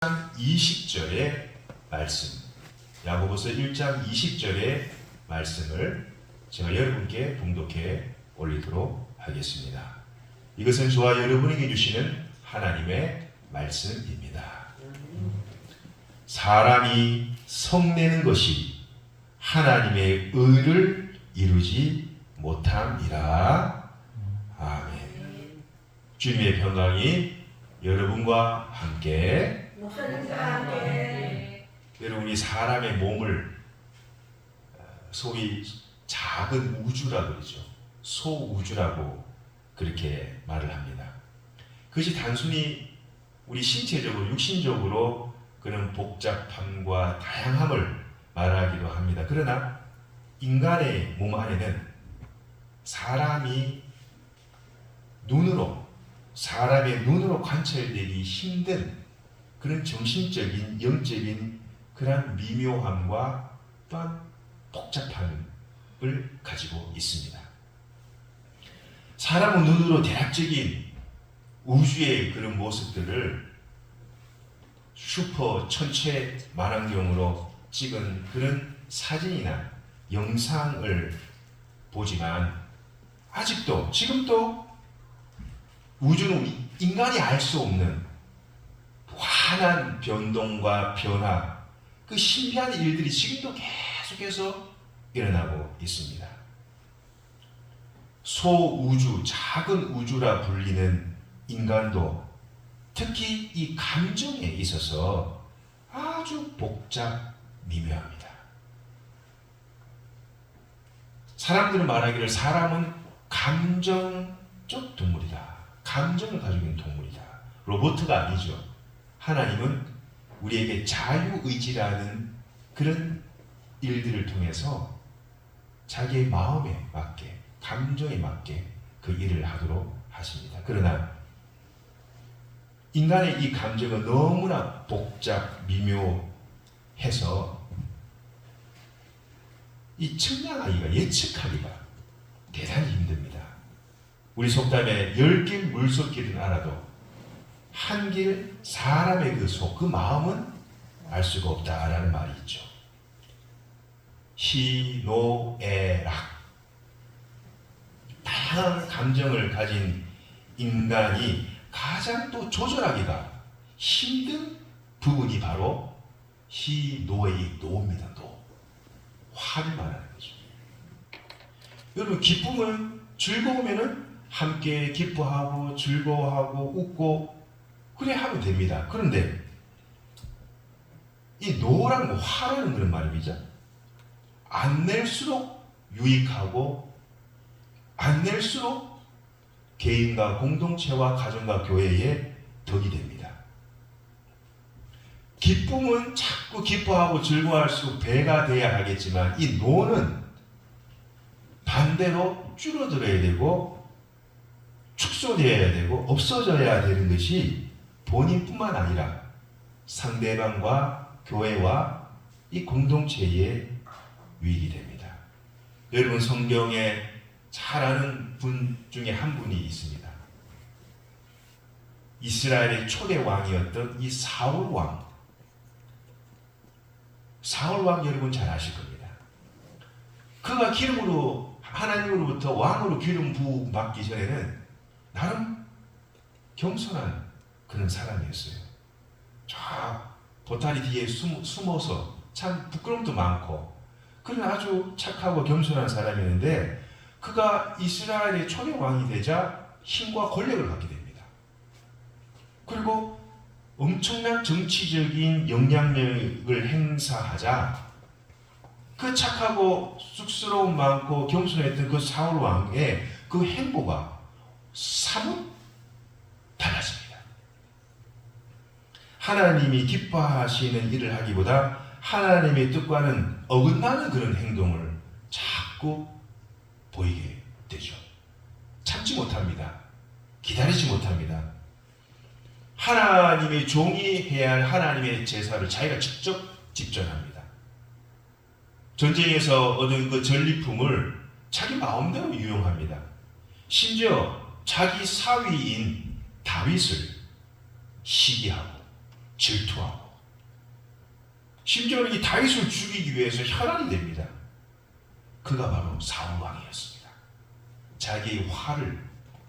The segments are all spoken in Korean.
20절의 말씀, 야고보서 1장 20절의 말씀을 제가 여러분께 봉독해 올리도록 하겠습니다. 이것은 저와 여러분에게 주시는 하나님의 말씀입니다. 사람이 성내는 것이 하나님의 의를 이루지 못함이라. 아멘. 주님의 평강이 여러분과 함께. 여러분이 사람의 몸을 소위 작은 우주라고 그러죠. 소우주라고 그렇게 말을 합니다. 그것이 단순히 우리 신체적으로 육신적으로 그런 복잡함과 다양함을 말하기도 합니다. 그러나 인간의 몸 안에는 사람의 눈으로 관찰되기 힘든 그런 정신적인, 영적인 그런 미묘함과 또한 복잡함을 가지고 있습니다. 사람은 눈으로 대략적인 우주의 그런 모습들을 슈퍼 천체 만환경으로 찍은 그런 사진이나 영상을 보지만 아직도 지금도 우주는 인간이 알 수 없는 환한 변동과 변화, 그 신비한 일들이 지금도 계속해서 일어나고 있습니다. 소우주, 작은 우주라 불리는 인간도 특히 이 감정에 있어서 아주 복잡 미묘합니다. 사람들은 말하기를 사람은 감정적 동물이다. 감정을 가지고 있는 동물이다. 로봇가 아니죠. 하나님은 우리에게 자유의지라는 그런 일들을 통해서 자기의 마음에 맞게, 감정에 맞게 그 일을 하도록 하십니다. 그러나 인간의 이 감정은 너무나 복잡, 미묘해서 이 측량하기가, 예측하기가 대단히 힘듭니다. 우리 속담에 10길 물속길은 알아도 한 길 사람의 그 속, 그 마음은 알 수가 없다라는 말이 있죠. 희노애락, 다양한 감정을 가진 인간이 가장 또 조절하기가 힘든 부분이 바로 희노의 노입니다. 노. 화를 말하는 거죠. 여러분, 기쁨은 즐거우면은 함께 기뻐하고 즐거워하고 웃고 그래 하면 됩니다. 그런데 이 노라는 화라는 그런 말입니다. 안 낼수록 유익하고 안 낼수록 개인과 공동체와 가정과 교회에 덕이 됩니다. 기쁨은 자꾸 기뻐하고 즐거워할수록 배가 돼야 하겠지만 이 노는 반대로 줄어들어야 되고 축소되어야 되고 없어져야 되는 것이 본인뿐만 아니라 상대방과 교회와 이 공동체에 유익이 됩니다. 여러분, 성경에 잘 아는 분 중에 한 분이 있습니다. 이스라엘의 초대 왕이었던 이 사울 왕. 사울 왕 여러분 잘 아실 겁니다. 그가 기름으로 하나님으로부터 왕으로 기름 부음 받기 전에는 나름 겸손한 그런 사람이었어요. 저 보따리 뒤에 숨어서 참 부끄럼도 많고 그런 아주 착하고 겸손한 사람이었는데 그가 이스라엘의 초대 왕이 되자 힘과 권력을 갖게 됩니다. 그리고 엄청난 정치적인 영향력을 행사하자 그 착하고 쑥스러움 많고 겸손했던 그 사울 왕의 그 행보가 사뭇 달라집니다. 하나님이 기뻐하시는 일을 하기보다 하나님의 뜻과는 어긋나는 그런 행동을 자꾸 보이게 되죠. 참지 못합니다. 기다리지 못합니다. 하나님의 종이 해야 할 하나님의 제사를 자기가 직접 집전합니다. 전쟁에서 얻은 그 전리품을 자기 마음대로 유용합니다. 심지어 자기 사위인 다윗을 시기하고 질투하고 심지어는 이 다윗을 죽이기 위해서 혈안이 됩니다. 그가 바로 사울 왕이었습니다. 자기의 화를,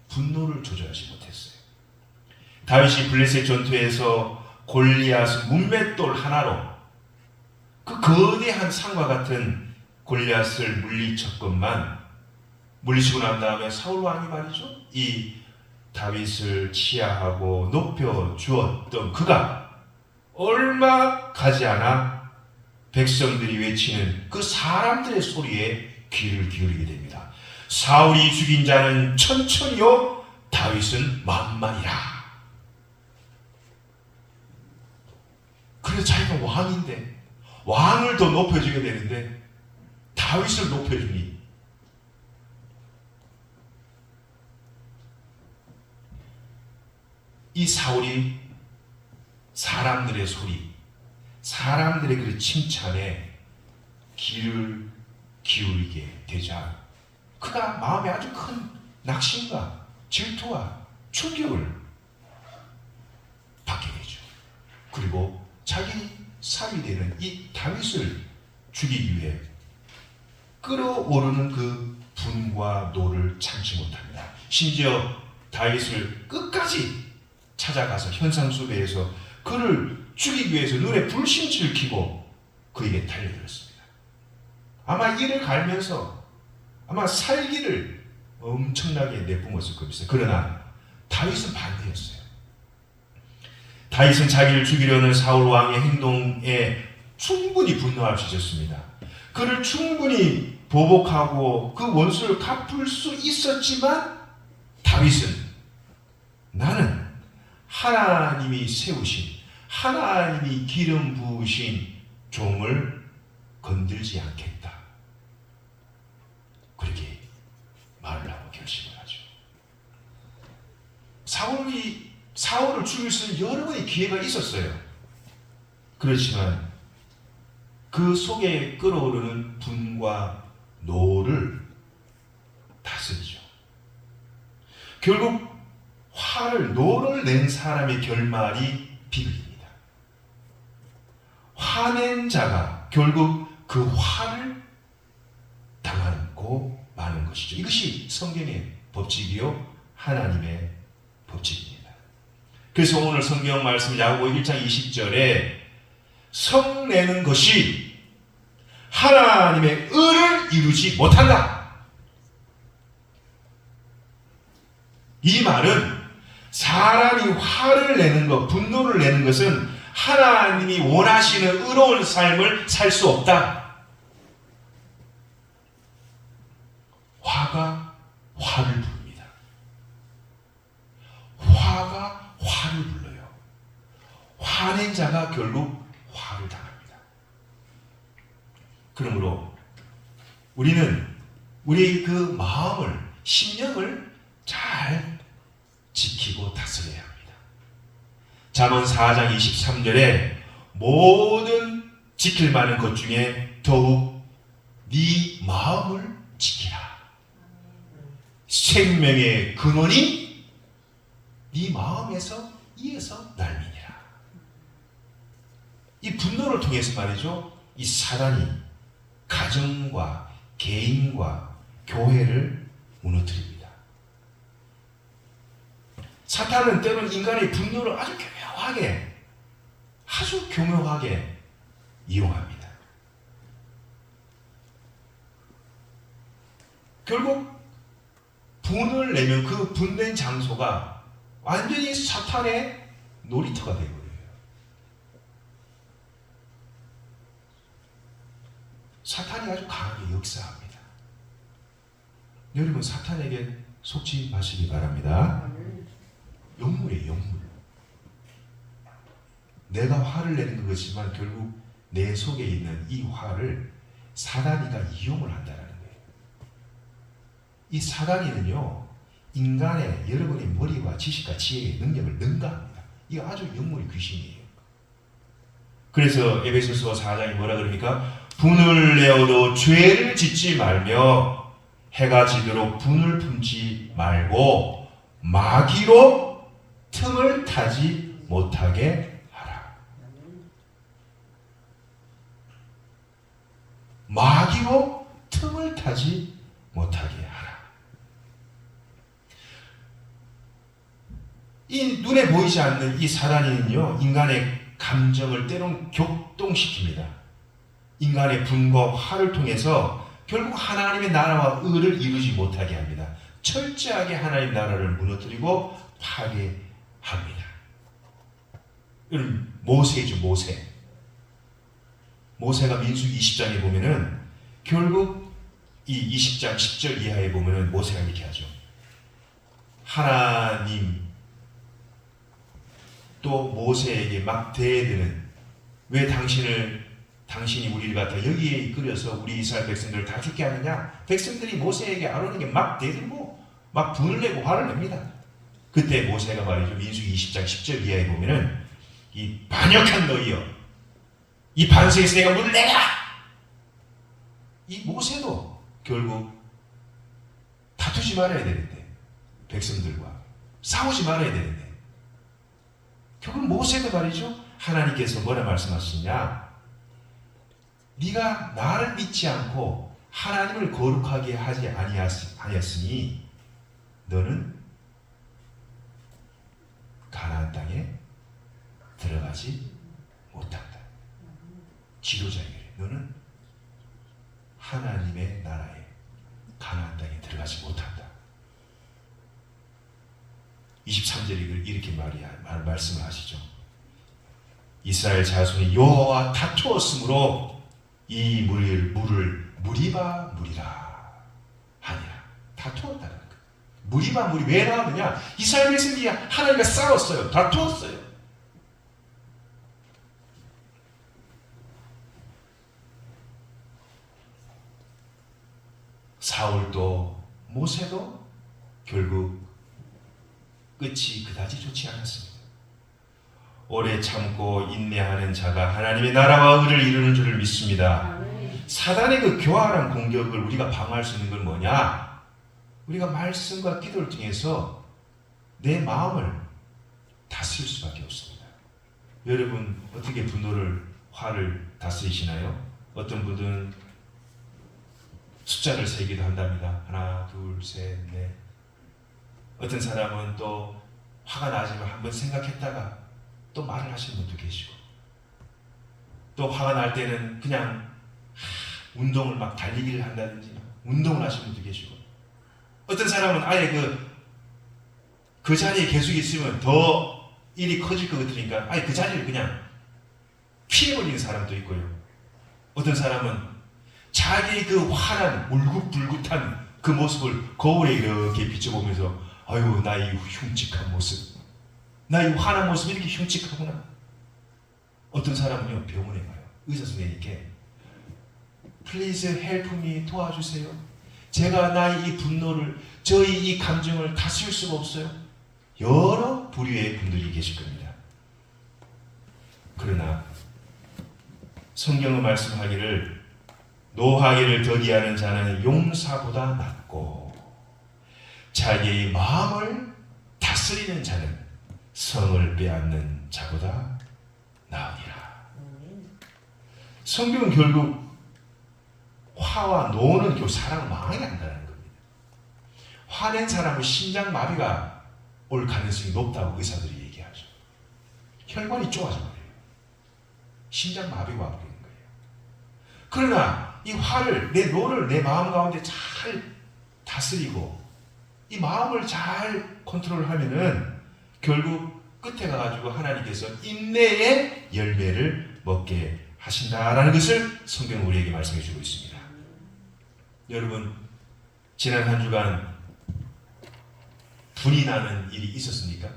분노를 조절하지 못했어요. 다윗이 블레셋 전투에서 골리앗 문맷돌 하나로 그 거대한 산과 같은 골리앗을 물리쳤건만, 물리치고 난 다음에 사울 왕이 말이죠, 이 다윗을 치하하고 높여 주었던 그가 얼마 가지 않아 백성들이 외치는 그 사람들의 소리에 귀를 기울이게 됩니다. 사울이 죽인 자는 천천히요, 다윗은 만만이라. 그래서 자기가 왕인데, 왕을 더 높여주게 되는데 다윗을 높여주니 이 사울이 사람들의 소리, 사람들의 그 칭찬에 귀를 기울이게 되자 그가 마음에 아주 큰 낙심과 질투와 충격을 받게 되죠. 그리고 자기 살이 되는 이 다윗을 죽이기 위해 끓어오르는 그 분과 노를 참지 못합니다. 심지어 다윗을 끝까지 찾아가서 현상수배해서 그를 죽이기 위해서 눈에 불신치를 켜고 그에게 달려들었습니다. 아마 이를 갈면서 아마 살기를 엄청나게 내뿜었을 겁니다. 그러나 다윗은 반대였어요. 다윗은 자기를 죽이려는 사울 왕의 행동에 충분히 분노할 수 있었습니다. 그를 충분히 보복하고 그 원수를 갚을 수 있었지만 다윗은 나는 하나님이 세우신, 하나님이 기름 부으신 종을 건들지 않겠다, 그렇게 말을 하고 결심을 하죠. 사울을 죽일 수 있는 여러 번의 기회가 있었어요. 그렇지만 그 속에 끓어오르는 분과 노를 다스리죠. 결국 노를 낸 사람의 결말이 비극입니다. 화낸 자가 결국 그 화를 당하고 마는 것이죠. 이것이 성경의 법칙이요, 하나님의 법칙입니다. 그래서 오늘 성경 말씀 야고보 1장 20절에 성내는 것이 하나님의 의를 이루지 못한다. 이 말은 사람이 화를 내는 것, 분노를 내는 것은 하나님이 원하시는 의로운 삶을 살 수 없다. 화가 화를 부릅니다. 화가 화를 불러요. 화낸 자가 결국 화를 당합니다. 그러므로 우리는 우리 그 마음을, 심령을 잘 지키고 다스려야 합니다. 잠언 4장 23절에 모든 지킬 만한 것 중에 더욱 네 마음을 지키라. 생명의 근원이 네 마음에서 이에서 날미니라. 이 분노를 통해서 말이죠, 이 사단이 가정과 개인과 교회를 무너뜨립니다. 사탄은 때로는 인간의 분노를 아주 교묘하게 이용합니다. 결국 분을 내면 그 분된 장소가 완전히 사탄의 놀이터가 되어버려요. 사탄이 아주 강하게 역사합니다. 여러분, 사탄에게 속지 마시기 바랍니다. 영물이에요, 영물. 내가 화를 내는 것이지만 결국 내 속에 있는 이 화를 사단이가 이용을 한다는 거예요. 이 사단이는요, 인간의 여러분의 머리와 지식과 지혜의 능력을 능가합니다. 이거 아주 영물의 귀신이에요. 그래서 에베소서 4장이 뭐라 그럽니까? 분을 내어도 죄를 짓지 말며 해가 지도록 분을 품지 말고 마귀로 틈을 타지 못하게 하라. 마귀로 틈을 타지 못하게 하라. 이 눈에 보이지 않는 이 사단이는요, 인간의 감정을 때론 격동시킵니다. 인간의 분과 화를 통해서 결국 하나님의 나라와 의를 이루지 못하게 합니다. 철저하게 하나님 나라를 무너뜨리고 파괴합니다. 이런 모세죠, 모세. 모세가 민수기 20장에 보면은 결국 이 20장 10절 이하에 보면은 모세가 이렇게 하죠. 하나님 또 모세에게 막 대드는, 왜 당신이 우리를 갖다 여기에 이끌어서 우리 이스라엘 백성들을 다 죽게 하느냐? 백성들이 모세에게 아론에게 막 대들고 막 분을 내고 화를 냅니다. 그때 모세가 말이죠. 민수기 20장 10절 이하에 보면은 이 반역한 너희여, 이 반석에서 내가 물을 내라! 이 모세도 결국 다투지 말아야 되는데, 백성들과 싸우지 말아야 되는데, 결국 모세도 말이죠. 하나님께서 뭐라 말씀하시냐? 네가 나를 믿지 않고 하나님을 거룩하게 하지 아니하였으니 너는 가나안 땅에 들어가지 못한다. 지도자에게 너는 하나님의 나라에 가나안 땅에 들어가지 못한다. 23절에 이렇게 말씀을 하시죠. 이스라엘 자손이 여호와와 다투었으므로 이 물을 무리바 물이라 하니라. 다투었다는 거. 무리바 물이 왜 나왔느냐? 이스라엘 백성들이 하나님과 싸웠어요. 다투었어요. 사울도 모세도 결국 끝이 그다지 좋지 않았습니다. 오래 참고 인내하는 자가 하나님의 나라와 의를 이루는 줄을 믿습니다. 사단의 그 교활한 공격을 우리가 방어할 수 있는 건 뭐냐? 우리가 말씀과 기도를 통해서 내 마음을 다스릴 수밖에 없습니다. 여러분 어떻게 분노를, 화를 다스리시나요? 어떤 분은 숫자를 세기도 한답니다. 하나, 둘, 셋, 넷. 어떤 사람은 또 화가 나지만 한번 생각했다가 또 말을 하시는 분도 계시고, 또 화가 날 때는 그냥 운동을 막 달리기를 한다든지 운동을 하시는 분도 계시고, 어떤 사람은 아예 그 자리에 계속 있으면 더 일이 커질 것 같으니까 아예 그 자리를 그냥 피해버리는 사람도 있고요. 어떤 사람은 자기의 그 환한 울긋불긋한 그 모습을 거울에 이렇게 비춰보면서 아유, 나 이 흉측한 모습, 나 이 화난 모습이 이렇게 흉측하구나. 어떤 사람은요, 병원에 가요. 의사 선생님께 Please help me, 도와주세요. 제가 나의 이 분노를, 저희 이 감정을 다스릴 수가 없어요. 여러 부류의 분들이 계실 겁니다. 그러나 성경은 말씀하기를 노하기를 더디하는 자는 용사보다 낫고 자기의 마음을 다스리는 자는 성을 빼앗는 자보다 나으니라. 성경은 결국 화와 노는 결국 사람을 망하게 한다는 겁니다. 화낸 사람은 심장마비가 올 가능성이 높다고 의사들이 얘기하죠. 혈관이 좁아져 버려요. 심장마비가 와버리는 거예요. 그러나 이 화를, 내 노를 내 마음 가운데 잘 다스리고 이 마음을 잘 컨트롤하면은 결국 끝에 가가지고 하나님께서 인내의 열매를 먹게 하신다라는 것을 성경은 우리에게 말씀해 주고 있습니다. 여러분, 지난 한 주간 분이 나는 일이 있었습니까?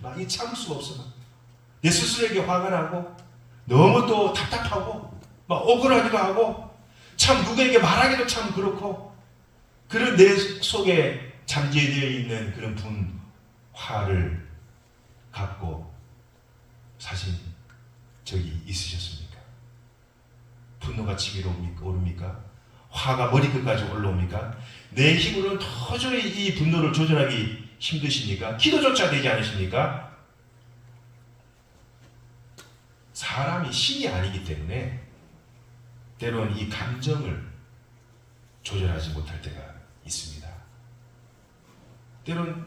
막 이 참을 수가 없어. 내 스스로에게 화가 나고 너무 또 답답하고 막 억울하기도 하고 참 누구에게 말하기도 참 그렇고, 그런 내 속에 잠재되어 있는 그런 분, 화를 갖고 사실 저기 있으셨습니까? 분노가 치밀어 오릅니까? 화가 머리끝까지 올라옵니까? 내 힘으로는 도저히 이 분노를 조절하기 힘드십니까? 기도조차 되지 않으십니까? 사람이 신이 아니기 때문에 때로는 이 감정을 조절하지 못할 때가 있습니다. 때로는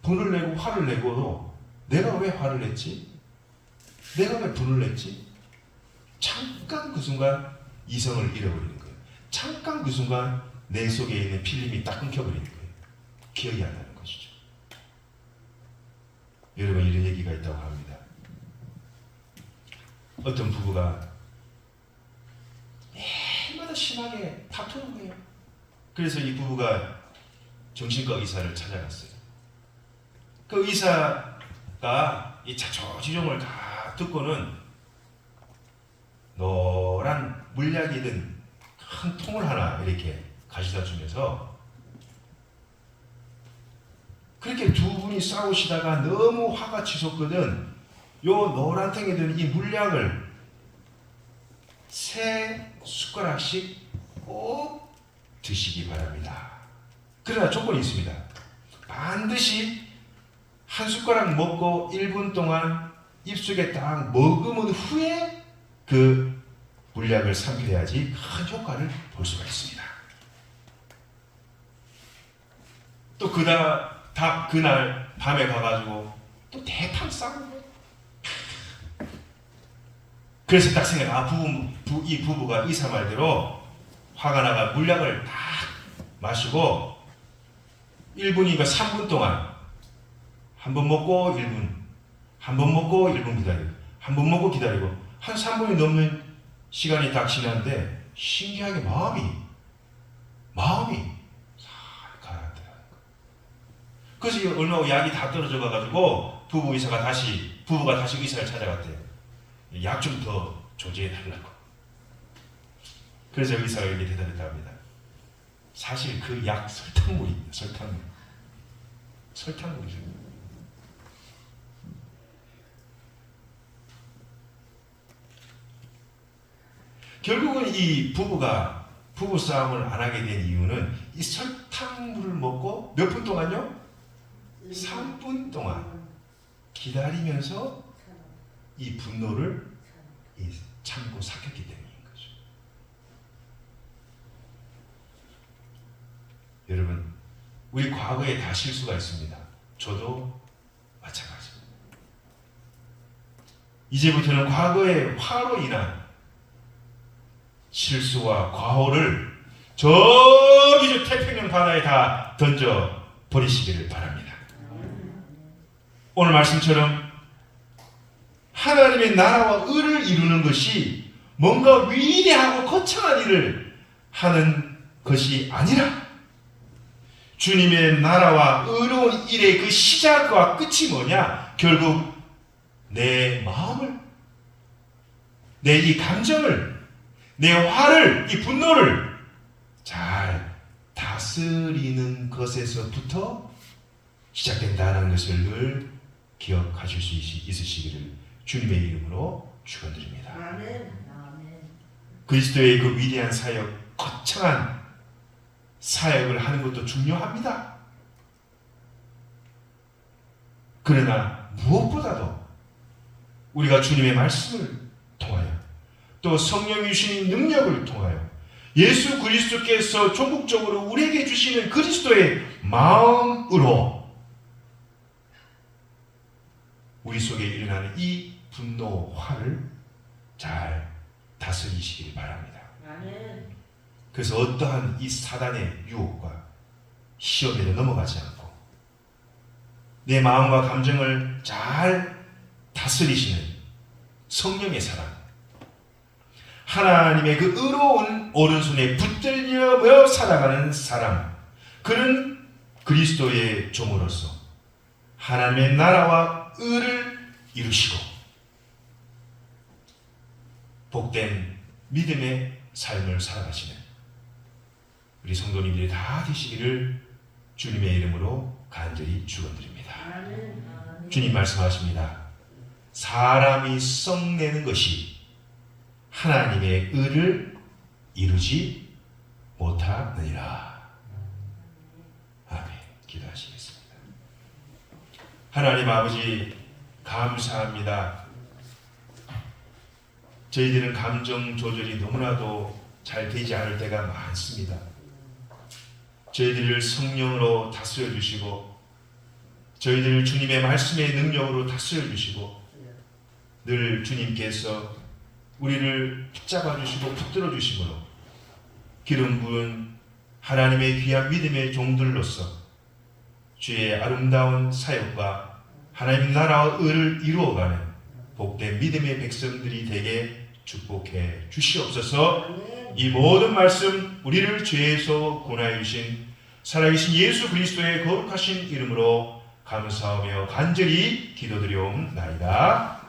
분을 내고 화를 내고도 내가 왜 화를 냈지? 내가 왜 분을 냈지? 잠깐 그 순간 이성을 잃어버리는 거예요. 잠깐 그 순간 내 속에 있는 필름이 딱 끊겨버리는 거예요. 기억이 안 나는 것이죠. 여러분, 이런 얘기가 있다고 합니다. 어떤 부부가 매일마다 심하게 다투는 거예요. 그래서 이 부부가 정신과 의사를 찾아갔어요. 그 의사가 이 자초지종을 다 듣고는 노란 물약이 든 큰 통을 하나 이렇게 가져다 주면서, 그렇게 두 분이 싸우시다가 너무 화가 치솟거든 요 노란 통에 든 이 물약을 3숟가락씩 꼭 드시기 바랍니다. 그러나 조건이 있습니다. 반드시 1숟가락 먹고 1분 동안 입속에 딱 머금은 후에 그 물약을 삼켜야지 큰 효과를 볼 수가 있습니다. 또 그날 밤에 가가지고 또 대판 싸우고, 그래서 딱 생각, 이 부부가 의사 말대로 화가 나가 물약을 딱 마시고 1분인가 3분 동안 한 번 먹고 1분, 한 번 먹고 1분 기다리고, 한 번 먹고 기다리고, 한 3분이 넘는 시간이 딱 지났는데 신기하게 마음이 잘 가라앉더라는 거예요. 그래서 얼마 후 약이 다 떨어져 가지고 부부가 다시 의사를 찾아갔대요. 약 좀 더 조제해 달라고. 그래서 의사가 이렇게 대답했다 합니다. 사실 그 약 설탕물입니다. 설탕물이죠. 결국은 이 부부가 부부싸움을 안 하게 된 이유는 이 설탕물을 먹고 몇 분 동안요? 3분 동안 기다리면서 이 분노를 참고 삭혔기 때문인 거죠. 여러분, 우리 과거에 다 실수가 있습니다. 저도 마찬가지입니다. 이제부터는 과거의 화로 인한 실수와 과오를 저기 저 태평양 바다에 다 던져 버리시기를 바랍니다. 오늘 말씀처럼 하나님의 나라와 의를 이루는 것이 뭔가 위대하고 거창한 일을 하는 것이 아니라 주님의 나라와 의로운 일의 그 시작과 끝이 뭐냐? 결국 내 마음을, 내 이 감정을, 내 화를, 이 분노를 잘 다스리는 것에서부터 시작된다는 것을 늘 기억하실 수 있으시기를 주님의 이름으로 축원드립니다. 아멘. 그리스도의 그 위대한 사역, 거창한 사역을 하는 것도 중요합니다. 그러나 무엇보다도 우리가 주님의 말씀을 통하여 또 성령이 주시는 능력을 통하여 예수 그리스도께서 종국적으로 우리에게 주시는 그리스도의 마음으로 우리 속에 일어나는 이 분노, 화를 잘 다스리시길 바랍니다. 아멘. 그래서 어떠한 이 사단의 유혹과 시험에도 넘어가지 않고 내 마음과 감정을 잘 다스리시는 성령의 사랑, 하나님의 그 의로운 오른손에 붙들려 살아가는 사람, 그런 그리스도의 종으로서 하나님의 나라와 의를 이루시고 복된 믿음의 삶을 살아가시는 우리 성도님들이 다 되시기를 주님의 이름으로 간절히 축원드립니다. 주님 말씀하십니다. 사람이 썩내는 것이 하나님의 의를 이루지 못하느니라. 아멘. 기도하시겠습니다. 하나님 아버지, 감사합니다. 저희들은 감정 조절이 너무나도 잘 되지 않을 때가 많습니다. 저희들을 성령으로 다스려 주시고 저희들을 주님의 말씀의 능력으로 다스려 주시고 늘 주님께서 우리를 붙잡아 주시고 붙들어 주심으로 기름 부은 하나님의 귀한 믿음의 종들로서 주의 아름다운 사역과 하나님의 나라와 의를 이루어가는 복된 믿음의 백성들이 되게 축복해 주시옵소서. 이 모든 말씀 우리를 죄에서 구원하여 주신 살아계신 예수 그리스도의 거룩하신 이름으로 감사하며 간절히 기도드리옵나이다.